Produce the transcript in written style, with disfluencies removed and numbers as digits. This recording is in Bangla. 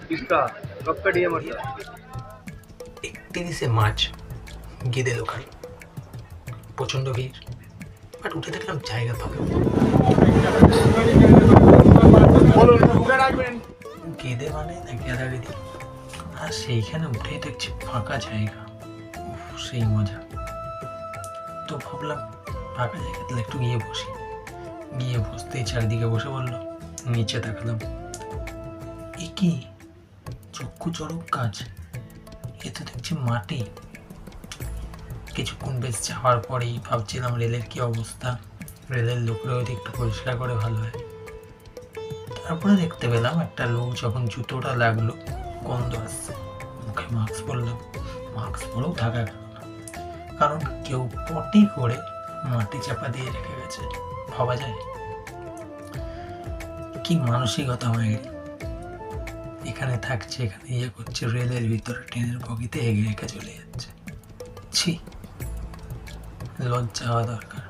किसका? कब का डीएम हटा? 31 মার্চ গেদে দোকান, প্রচণ্ড ভিড়, বাট উঠে দেখলাম জায়গা ফাঁকা। গেদে মানে না গেদাগেদি, আর সেইখানে উঠেই দেখছি ফাঁকা জায়গা, সেই মজা। তো ভাবলাম ফাঁকা জায়গা তাহলে একটু গিয়ে বসি। গিয়ে বসতেই চারিদিকে বসে বললো, নিচে তাকালাম, এ কি চক্ষু চড়ক গাছ, এ তো দেখছি মাটি। কিছুক্ষণ বেশ যাওয়ার পরেই ভাবছিলাম রেলের কি অবস্থা, রেলের লোকরা হয়তো একটু পরিষ্কার করে ভালো হয়। তারপরে দেখতে পেলাম একটা লোক যখন জুতোটা লাগলো গন্ধ আসছে, মুখে মাস্ক পরলাম, মাস্ক পরেও থাকা গেল না, কারণ কেউ পটি করে মাটি চাপা দিয়ে রেখে গেছে। ভাবা যায় কি মানসিকতা হয়ে গেল, এখানে থাকছে, এখানে ইয়ে করছে, রেলের ভিতরে ট্রেনের বগিতে এগিয়ে রেখে চলে যাচ্ছে। ছি, লজ্জা হওয়া দরকার।